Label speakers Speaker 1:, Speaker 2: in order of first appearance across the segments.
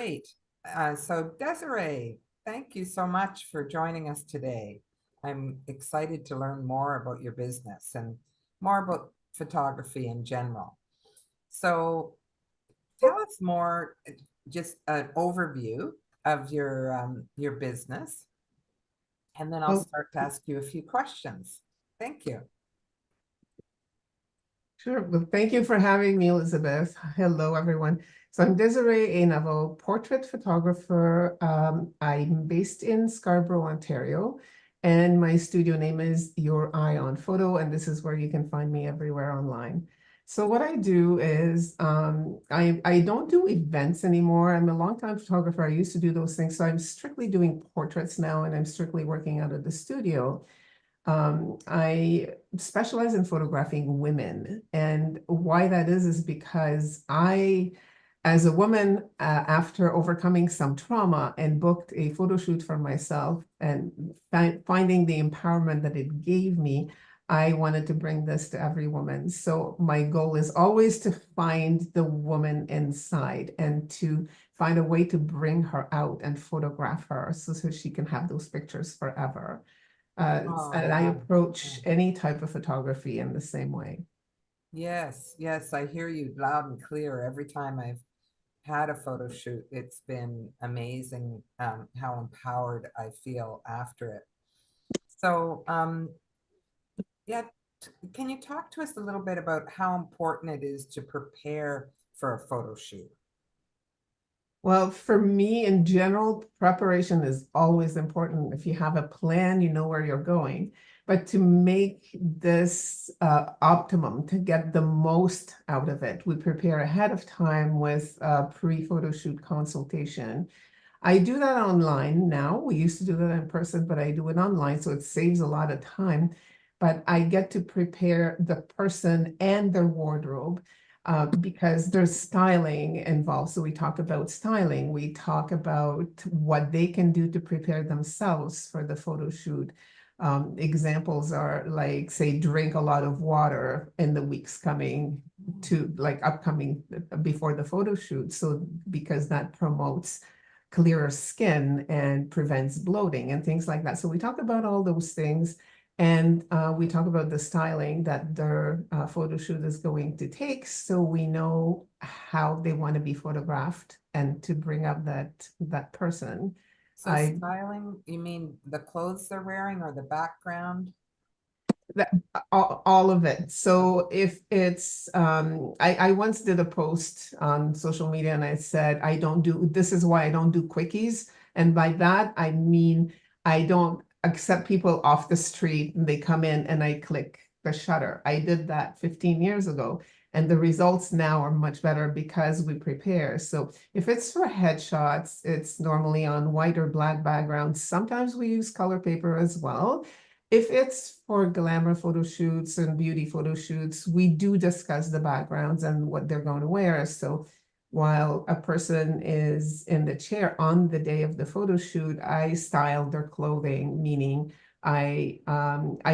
Speaker 1: great. So Desiree, thank you so much for joining us today. I'm excited to learn more about your business and more about photography in general. So tell us more, just an overview of your business, and then I'll
Speaker 2: Well,
Speaker 1: start to ask you a few questions. Thank you.
Speaker 2: sure. Well, thank you for having me, Elizabeth. Hello, everyone. So I'm Desiree Neville, portrait photographer. I'm based in Scarborough, Ontario, and my studio name is Your Eye on Photo, and this is where you can find me everywhere online. So what I do is I don't do events anymore. I'm a longtime photographer. I used to do those things. So I'm strictly doing portraits now, and I'm strictly working out of the studio. I specialize in photographing women. And why that is because I, as a woman, after overcoming some trauma and booked a photo shoot for myself and finding the empowerment that it gave me, I wanted to bring this to every woman. So my goal is always to find the woman inside and to find a way to bring her out and photograph her so she can have those pictures forever.
Speaker 1: Oh,
Speaker 2: And I
Speaker 1: wow.
Speaker 2: approach any type of photography in the same way.
Speaker 1: Yes, yes, I hear you loud and clear. Every time I've had a photo shoot, it's been amazing, how empowered I feel after it. So, yeah, can you talk to us a little bit about how important it is to prepare for a photo shoot?
Speaker 2: Well, for me in general, preparation is always important. If you have a plan, you know where you're going. But to make this optimum, to get the most out of it, we prepare ahead of time with a pre-photo shoot consultation. I do that online now. We used to do that in person, but I do it online, so it saves a lot of time. But I get to prepare the person and their wardrobe because there's styling involved. So we talk about styling. We talk about what they can do to prepare themselves for the photo shoot. Examples are like, say, drink a lot of water in the weeks coming to like upcoming before the photo shoot. So because that promotes clearer skin and prevents bloating and things like that. So we talk about all those things. And we talk about the styling that their photo shoot is going to take, so we know how they want to be photographed and to bring up that person.
Speaker 1: So
Speaker 2: I
Speaker 1: styling, you mean the clothes they're wearing or the background?
Speaker 2: that all of it. So if it's I once did a post on social media and I said I don't do this is why I don't do quickies. And by that I mean I don't accept people off the street and they come in and I click the shutter. I did that 15 years ago. And the results now are much better because we prepare. So if it's for headshots, it's normally on white or black backgrounds. Sometimes we use color paper as well. If it's for glamour photo shoots and beauty photo shoots, we do discuss the backgrounds and what they're going to wear. So while a person is in the chair on the day of the photo shoot, I style their clothing, meaning I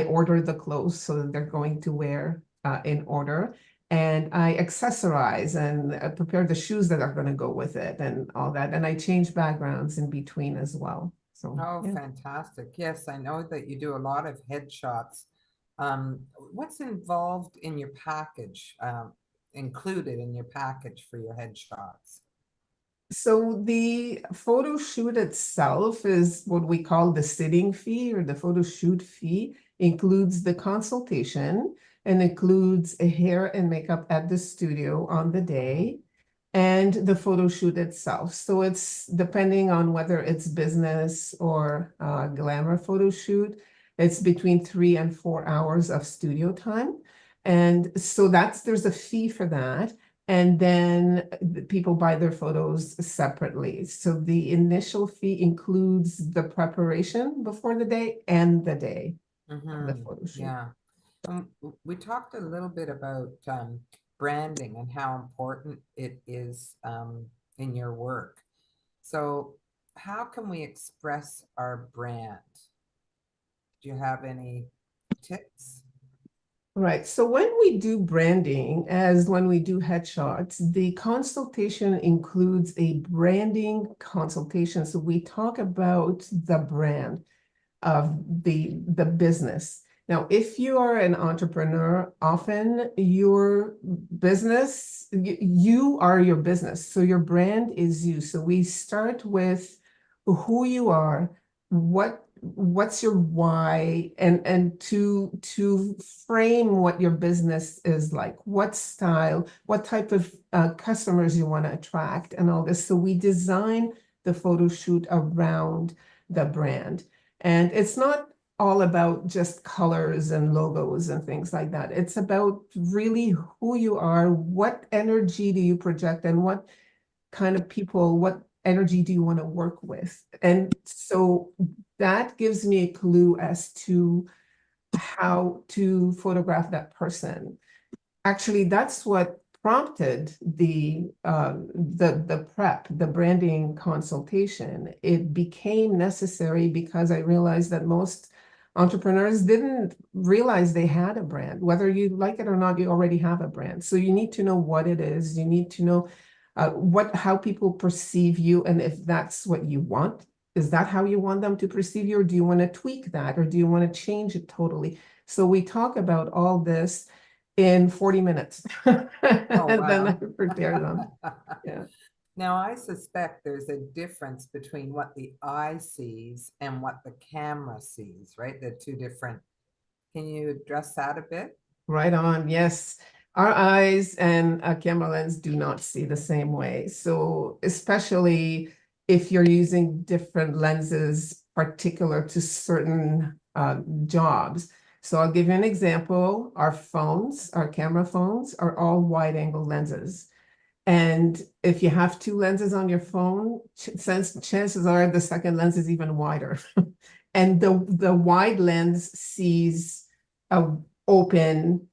Speaker 2: order the clothes so that they're going to wear in order. And I accessorize and prepare the shoes that are going to go with it and all that. And I change backgrounds in between as well. So,
Speaker 1: Oh,
Speaker 2: yeah.
Speaker 1: fantastic. Yes, I know that you do a lot of headshots. What's involved in your package, included in your package for your headshots?
Speaker 2: So the photo shoot itself is what we call the sitting fee or the photo shoot fee, includes the consultation and includes a hair and makeup at the studio on the day and the photo shoot itself. So it's depending on whether it's business or glamour photo shoot, it's between 3 and 4 hours of studio time. And so there's a fee for that. And then people buy their photos separately. So the initial fee includes the preparation before the day and the day of the
Speaker 1: Mm-hmm.
Speaker 2: photo shoot.
Speaker 1: Yeah. We talked a little bit about branding and how important it is in your work. So, how can we express our brand? Do you have any tips?
Speaker 2: Right. So when we do branding, as when we do headshots, the consultation includes a branding consultation. So we talk about the brand of the business. Now, if you are an entrepreneur, often your business, you are your business. So your brand is you. So we start with who you are, what's your why, and to frame what your business is like, what style, what type of customers you want to attract, and all this. So we design the photo shoot around the brand. And it's not all about just colors and logos and things like that. It's about really who you are, what energy do you project, and what kind of people, what energy do you want to work with? And so that gives me a clue as to how to photograph that person. Actually, that's what prompted the prep, the branding consultation. It became necessary because I realized that most entrepreneurs didn't realize they had a brand. Whether you like it or not, you already have a brand. So you need to know what it is. You need to know how people perceive you, and if that's what you want. Is that how you want them to perceive you, or do you want to tweak that, or do you want to change it totally? So we talk about all this in 40 minutes.
Speaker 1: Oh,
Speaker 2: And then I
Speaker 1: wow.
Speaker 2: prepare them. Yeah.
Speaker 1: Now, I suspect there's a difference between what the eye sees and what the camera sees, right? They're two different. Can you address that a bit?
Speaker 2: Right on. Yes. Our eyes and a camera lens do not see the same way. So especially if you're using different lenses particular to certain jobs. So I'll give you an example. Our phones, our camera phones are all wide angle lenses. And if you have two lenses on your phone, chances are the second lens is even wider. And the wide lens sees a open,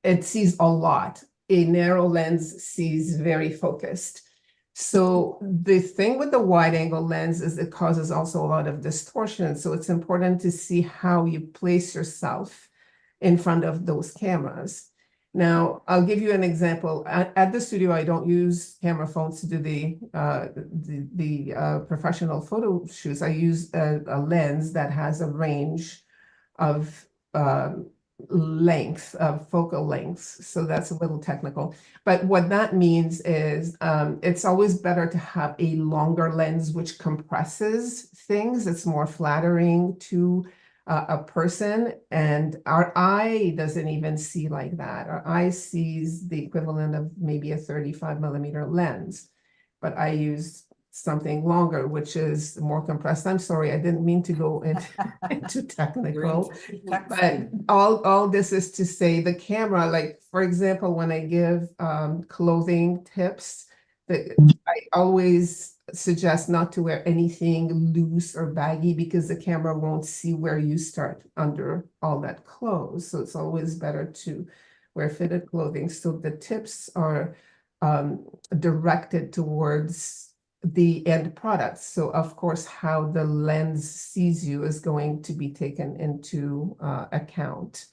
Speaker 2: it sees a lot. A narrow lens sees very focused. So the thing with the wide angle lens is it causes also a lot of distortion. So it's important to see how you place yourself in front of those cameras. Now, I'll give you an example. At the studio, I don't use camera phones to do the professional photo shoots. I use a lens that has a range of length, of focal lengths. So that's a little technical. But what that means is it's always better to have a longer lens which compresses things. It's more flattering to a person, and our eye doesn't even see like that. Our eye sees the equivalent of maybe a 35mm lens, but I use something longer, which is more compressed. I'm sorry, I didn't mean to go into technical, but all this is to say the camera, like for example, when I give clothing tips, that I always suggest not to wear anything loose or baggy because the camera won't see where you start under all that clothes. So it's always better to wear fitted clothing. So the tips are directed towards the end product. So of course, how the lens sees you is going to be taken into account.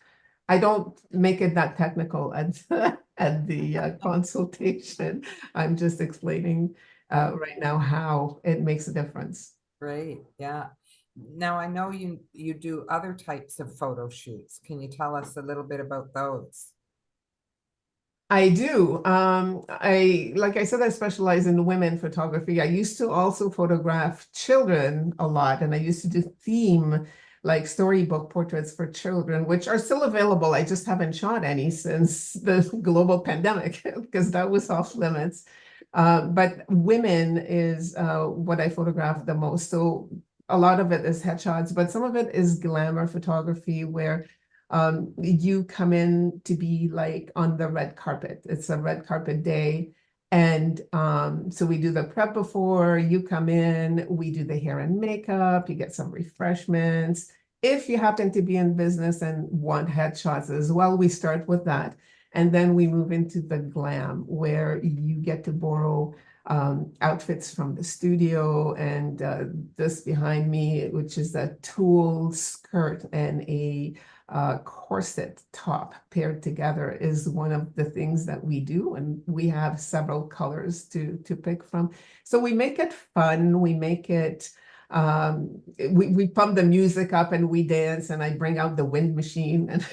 Speaker 2: I don't make it that technical at the consultation. I'm just explaining right now how it makes a difference.
Speaker 1: Great, yeah. Now, I know you do other types of photo shoots. Can you tell us a little bit about those?
Speaker 2: I do. Like I said, I specialize in women photography. I used to also photograph children a lot, and I used to do theme like storybook portraits for children, which are still available. I just haven't shot any since the global pandemic because that was off limits. But women is what I photograph the most. So a lot of it is headshots, but some of it is glamour photography where you come in to be like on the red carpet. It's a red carpet day. And so we do the prep before you come in, we do the hair and makeup, you get some refreshments. If you happen to be in business and want headshots as well, we start with that. And then we move into the glam where you get to borrow outfits from the studio, and this behind me, which is a tulle skirt and a corset top paired together, is one of the things that we do, and we have several colors to pick from. So we make it fun, we make it we pump the music up and we dance, and I bring out the wind machine, and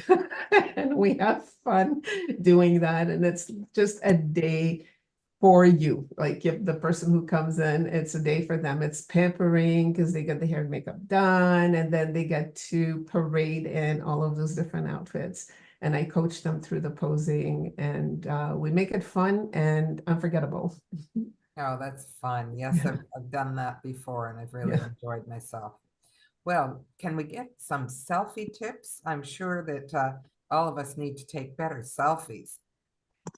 Speaker 2: and we have fun doing that, and it's just a day for you. Like, if the person who comes in, it's a day for them. It's pampering because they get the hair and makeup done, and then they get to parade in all of those different outfits. And I coach them through the posing, and we make it fun and unforgettable.
Speaker 1: Oh, that's fun. Yes, I've done that before and I've really
Speaker 2: Yeah.
Speaker 1: enjoyed myself. Well, can we get some selfie tips? I'm sure that all of us need to take better selfies.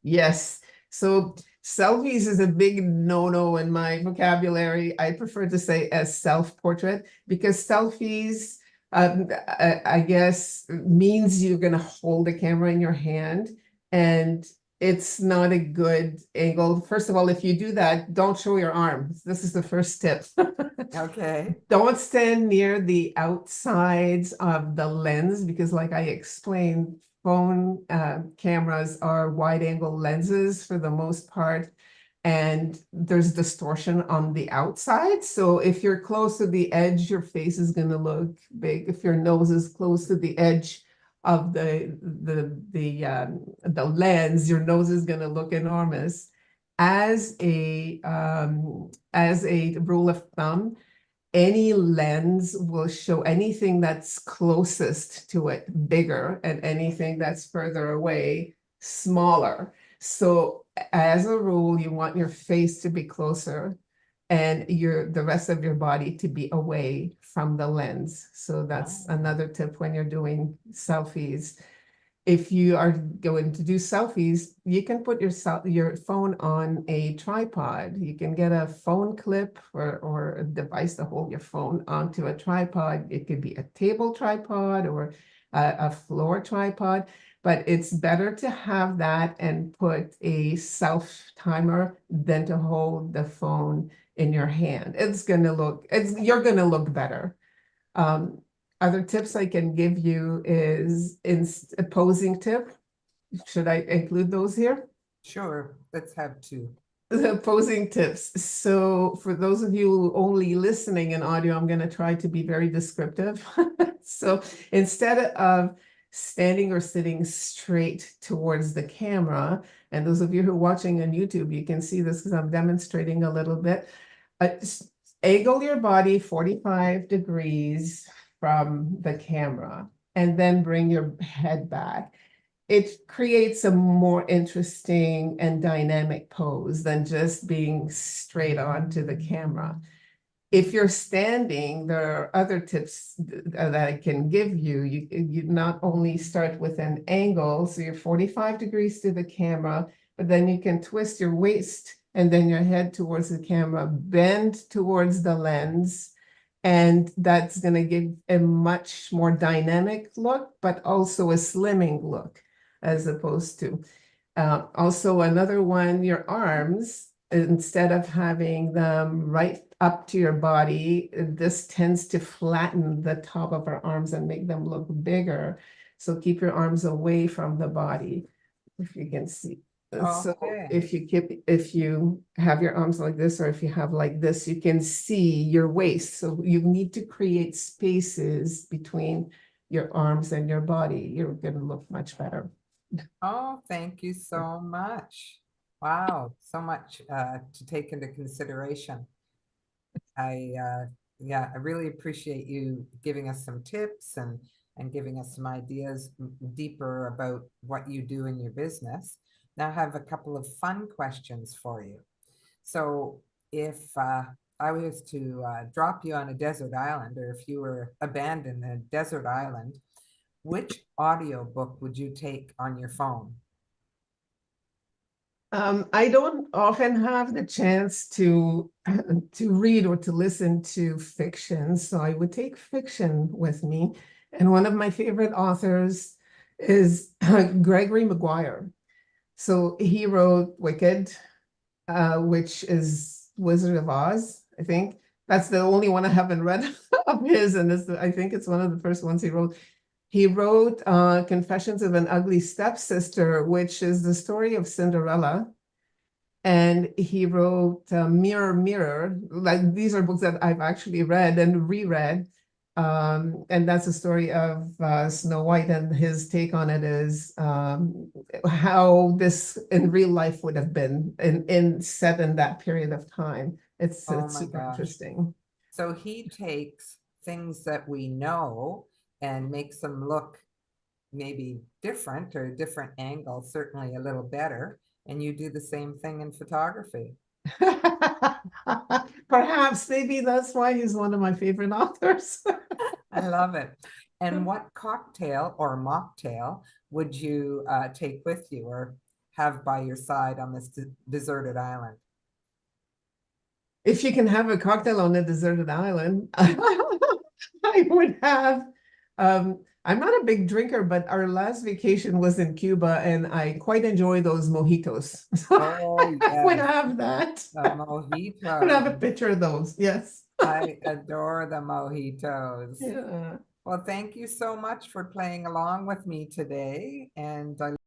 Speaker 2: Yes. So selfies is a big no-no in my vocabulary. I prefer to say as self-portrait, because selfies, I guess, means you're going to hold the camera in your hand, and it's not a good angle. First of all, if you do that, don't show your arms. This is the first tip.
Speaker 1: Okay.
Speaker 2: Don't stand near the outsides of the lens, because like I explained, phone cameras are wide angle lenses for the most part, and there's distortion on the outside. So if you're close to the edge, your face is going to look big. If your nose is close to the edge of the lens, your nose is going to look enormous. As a rule of thumb, any lens will show anything that's closest to it bigger, and anything that's further away smaller. So as a rule, you want your face to be closer and the rest of your body to be away from the lens. So that's
Speaker 1: Oh,
Speaker 2: another tip when you're doing selfies. If you are going to do selfies, you can put your phone on a tripod. You can get a phone clip or a device to hold your phone onto a tripod. It could be a table tripod or a floor tripod, but it's better to have that and put a self timer than to hold the phone in your hand. You're gonna look better. Um, Other tips I can give you is a posing tip. Should I include those here?
Speaker 1: sure. Let's have two.
Speaker 2: The posing tips. So for those of you only listening in audio, I'm going to try to be very descriptive. So instead of standing or sitting straight towards the camera, and those of you who are watching on YouTube, you can see this because I'm demonstrating a little bit. Angle your body 45 degrees from the camera, and then bring your head back. It creates a more interesting and dynamic pose than just being straight on to the camera. If you're standing, there are other tips that I can give you. You not only start with an angle, so you're 45 degrees to the camera, but then you can twist your waist and then your head towards the camera, bend towards the lens, and that's going to give a much more dynamic look, but also a slimming look, as opposed to. Also, another one, your arms, instead of having them right up to your body, this tends to flatten the top of our arms and make them look bigger. So keep your arms away from the body, if you can see. So
Speaker 1: Okay.
Speaker 2: if you have your arms like this, or if you have like this, you can see your waist. So you need to create spaces between your arms and your body. You're going to look much better.
Speaker 1: Oh, thank you so much. Wow, so much to take into consideration. Yeah, I really appreciate you giving us some tips and giving us some ideas deeper about what you do in your business. Now I have a couple of fun questions for you. So if I was to drop you on a desert island, or if you were abandoned in a desert island, which audio book would you take on your phone?
Speaker 2: I don't often have the chance to to read or to listen to fiction, so I would take fiction with me. And one of my favorite authors is Gregory Maguire. So he wrote Wicked, which is Wizard of Oz, I think. That's the only one I haven't read of his, and I think it's one of the first ones he wrote. He wrote Confessions of an Ugly Stepsister, which is the story of Cinderella. And he wrote Mirror, Mirror. Like, these are books that I've actually read and reread. And that's the story of Snow White, and his take on it is how this in real life would have been in set in that period of time. It's
Speaker 1: Oh my
Speaker 2: super
Speaker 1: gosh.
Speaker 2: interesting.
Speaker 1: So he takes things that we know and makes them look maybe different or a different angle, certainly a little better. And you do the same thing in photography.
Speaker 2: Perhaps maybe that's why he's one of my favorite authors.
Speaker 1: I love it. And what cocktail or mocktail would you take with you or have by your side on this deserted island?
Speaker 2: If you can have a cocktail on a deserted island, I would have. I'm not a big drinker, but our last vacation was in Cuba, and I quite enjoy those mojitos.
Speaker 1: Oh,
Speaker 2: I would
Speaker 1: yes,
Speaker 2: have that.
Speaker 1: the
Speaker 2: I would have a
Speaker 1: mojitos.
Speaker 2: picture of those. Yes.
Speaker 1: I adore the mojitos.
Speaker 2: Yeah.
Speaker 1: Well, thank you so much for playing along with me today. And I